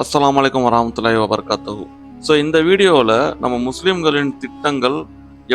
அஸ்ஸலாமு அலைக்கும் வரஹ்மத்துல்லாஹி வபரகாத்துஹு. இந்த வீடியோவில் நம்ம முஸ்லிம்களின் திட்டங்கள்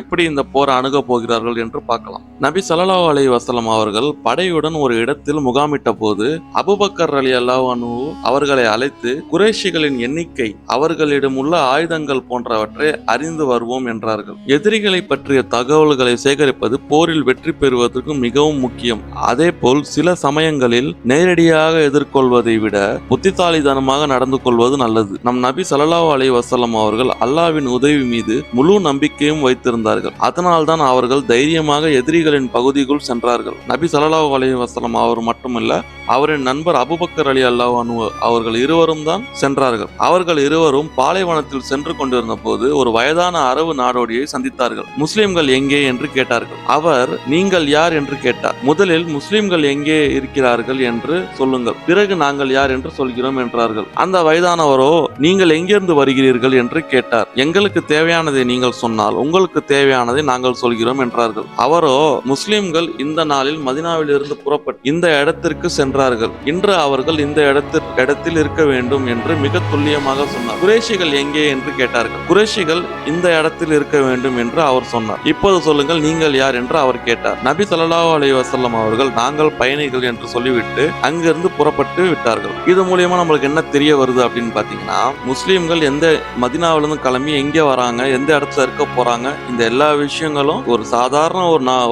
எப்படி இந்த போரை அணுக போகிறார்கள் என்று பார்க்கலாம். நபி ஸல்லல்லாஹு அலைஹி வஸல்லம் அவர்கள் படையுடன் ஒரு இடத்தில் முகாமிட்ட போது அபூபக்கர் ரலியல்லாஹு அன்ஹு அவர்களை அழைத்து குறைஷிகளின் எண்ணிக்கை, அவர்களிடம் உள்ள ஆயுதங்கள் போன்றவற்றை அறிந்து வருவோம் என்றார்கள். எதிரிகளை பற்றிய தகவல்களை சேகரிப்பது போரில் வெற்றி பெறுவதற்கு மிகவும் முக்கியம். அதேபோல் சில சமயங்களில் நேரடியாக எதிர்கொள்வதை விட புத்திசாலித்தனமாக நடந்து கொள்வது நல்லது. நம் நபி ஸல்லல்லாஹு அலைஹி வஸல்லம் அவர்கள் அல்லாஹ்வின் உதவி மீது முழு நம்பிக்கையும் வைத்திருந்தார்கள். அதனால்தான் அவர்கள் தைரியமாக எதிரிகளின் பகுதிக்குள் சென்றார்கள். நபி ஸல்லல்லாஹு அலைஹி வஸல்லம் அவர் மட்டுமல்ல, அவரின் நண்பர் அபூபக்கர் ரலியல்லாஹு அன்ஹு அவர்கள் இருவரும் தான் சென்றார்கள். அவர்கள் இருவரும் பாலைவனத்தில் சென்று கொண்டிருந்த போது ஒரு வயதான அரபு நாடோடியை சந்தித்தார்கள். முஸ்லிம்கள் எங்கே என்று கேட்டார்கள். அவர் நீங்கள் யார் என்று கேட்டார். முதலில் முஸ்லிம்கள் எங்கே இருக்கிறார்கள் என்று சொல்லுங்கள், பிறகு நாங்கள் யார் என்று சொல்கிறோம் என்றார்கள். அந்த வயதானவரோ நீங்கள் எங்கிருந்து வருகிறீர்கள் என்று கேட்டார். எங்களுக்கு தேவையானதை நீங்கள் சொன்னால் உங்களுக்கு தேவையானதை நாங்கள் சொல்கிறோம் என்றார்கள். அவரோ முஸ்லிம்கள் இந்த நாளில் மதீனாவில் இருந்து புறப்பட்டு இந்த இடத்திற்கு சென்றார்கள். இன்று அவர்கள் இந்த இடத்தில் இருக்க வேண்டும் என்று மிக துல்லியமாக சொன்னார். குறைஷிகள் எங்கே என்று கேட்டார்கள். குறைஷிகள் இந்த இடத்தில் இருக்க வேண்டும் என்று அவர் சொன்னார். இப்போது சொல்லுங்கள், நீங்கள் யார் என்று அவர் கேட்டார். நபி ஸல்லல்லாஹு அலைஹி வஸல்லம் அவர்கள் நாங்கள் பயணிகள் என்று சொல்லிவிட்டு அங்கிருந்து புறப்பட்டு விட்டார்கள். இது மூலியமா நம்மளுக்கு என்ன தெரிய வருது அப்படின்னு பாத்தீங்கன்னா, முஸ்லிம்கள் எந்த மதீனாவிலிருந்து கிளம்பி எங்கே வராங்க, எந்த இடத்துல இருக்க போறாங்க, இந்த எல்லா விஷயங்களும் ஒரு சாதாரண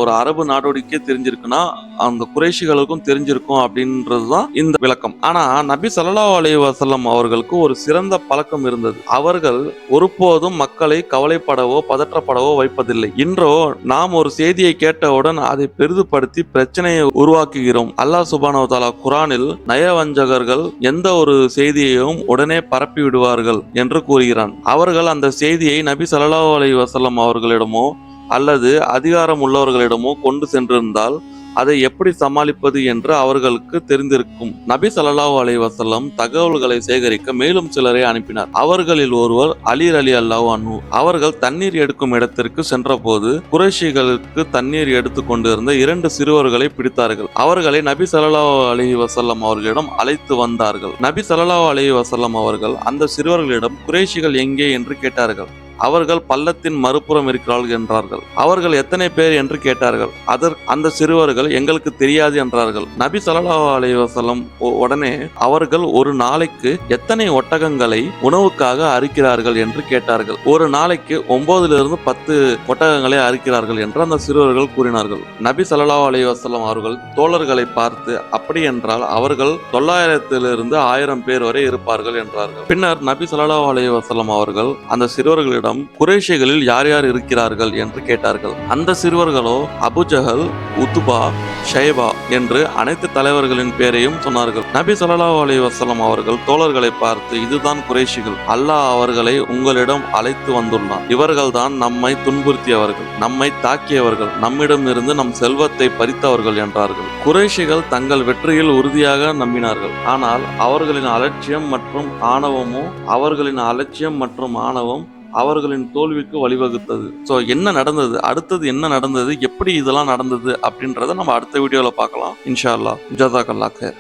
ஒரு அரபு நாடோடிக்கே தெரிஞ்சிருக்குன்னா அந்த குறைஷிகளுக்கும் தெரிஞ்சிருக்கும் அப்படின்றதுதான் இந்த விளக்கம். ஆனா நபி ஸல்லல்லாஹு அலைஹி வஸல்லம் அவர்களுக்கு ஒரு சிறந்த பழக்கம் இருந்தது. அவர்கள் ஒருபோதும் மக்களை கவலைப்படவோ பதற்றப்படவோ வைப்பதில்லை. இன்றோ நாம் ஒரு செய்தியை கேட்டவுடன் அதை பெரிதுபடுத்தி பிரச்சனையை உருவாக்குகிறோம். அல்லாஹ் சுப்ஹானஹு வ தஆலா குர்ஆனில் நயவஞ்சகர்கள் எந்த ஒரு செய்தியையும் உடனே பரப்பி விடுவார்கள் என்று கூறுகிறான். அவர்கள் அந்த செய்தியை நபி ஸல்லல்லாஹு அலைஹி வஸல்லம் அவர்களிடமோ அல்லது அதிகாரம் உள்ளவர்களிடமோ கொண்டு சென்றிருந்தால் அதை எப்படி சமாளிப்பது என்று அவர்களுக்கு தெரிந்திருக்கும். நபி ஸல்லல்லாஹு அலைஹி வஸல்லம் தகவல்களை சேகரிக்க மேலும் சிலரை அனுப்பினார். அவர்களில் ஒருவர் அலி ரலியல்லாஹு அன்ஹு. அவர்கள் தண்ணீர் எடுக்கும் இடத்திற்கு சென்றபோது குறைஷிகளுக்கு தண்ணீர் எடுத்துக் கொண்டிருந்த 2 சிறுவர்களை பிடித்தார்கள். அவர்களை நபி ஸல்லல்லாஹு அலைஹி வஸல்லம் அவர்களிடம் அழைத்து வந்தார்கள். நபி ஸல்லல்லாஹு அலைஹி வஸல்லம் அவர்கள் அந்த சிறுவர்களிடம் குறைஷிகள் எங்கே என்று கேட்டார்கள். அவர்கள் பள்ளத்தின் மறுபுறம் இருக்கிறார்கள் என்றார்கள். அவர்கள் எத்தனை பேர் என்று கேட்டார்கள். அந்த சிறுவர்கள் எங்களுக்கு தெரியாது என்றார்கள். நபி ஸல்லல்லாஹு அலைஹி வஸல்லம் உடனே அவர்கள் ஒரு நாளைக்கு எத்தனை ஒட்டகங்களை உணவுக்காக அறுக்கிறார்கள் என்று கேட்டார்கள். ஒரு நாளைக்கு 9 - 10 ஒட்டகங்களை அறுக்கிறார்கள் என்று அந்த சிறுவர்கள் கூறினார்கள். நபி ஸல்லல்லாஹு அலைஹி வஸல்லம் அவர்கள் தோழர்களை பார்த்து, அப்படி என்றால் அவர்கள் 900 - 1000 பேர் வரை இருப்பார்கள் என்றார்கள். பின்னர் நபி ஸல்லல்லாஹு அலைஹி வஸல்லம் அவர்கள் அந்த சிறுவர்களிடம் குறைஷிகளில் யார் யார் இருக்கிறார்கள் என்று கேட்டார்கள். அந்த சிறுவர்களோ அபூஜஹல், உத்பா, ஷைபா என்று அனைத்து தலைவர்களின் பேரையும் சொன்னார்கள். நபி ஸல்லல்லாஹு அலைஹி வஸல்லம் அவர்கள் தோழர்களை பார்த்து, இதுதான் குறைஷிகள். அல்லாஹ் அவர்களை உங்களிடம் அழைத்து வந்துள்ளான். இவர்கள்தான் நம்மை துன்புறுத்தியவர்கள், நம்மை தாக்கியவர்கள், நம்மிடம் இருந்து நம் செல்வத்தை பறித்தவர்கள் என்றார்கள். குறைஷிகள் தங்கள் வெற்றியில் உறுதியாக நம்பினார்கள். ஆனால் அவர்களின் அலட்சியம் மற்றும் ஆணவம் அவர்களின் தோல்விக்கு வழிவகுத்தது. என்ன நடந்தது, அடுத்தது என்ன நடந்தது, எப்படி இதெல்லாம் நடந்தது அப்படின்றத நம்ம அடுத்த வீடியோல பார்க்கலாம். இன்ஷா அல்லாஹ். ஜஸாக்கல்லாஹ்.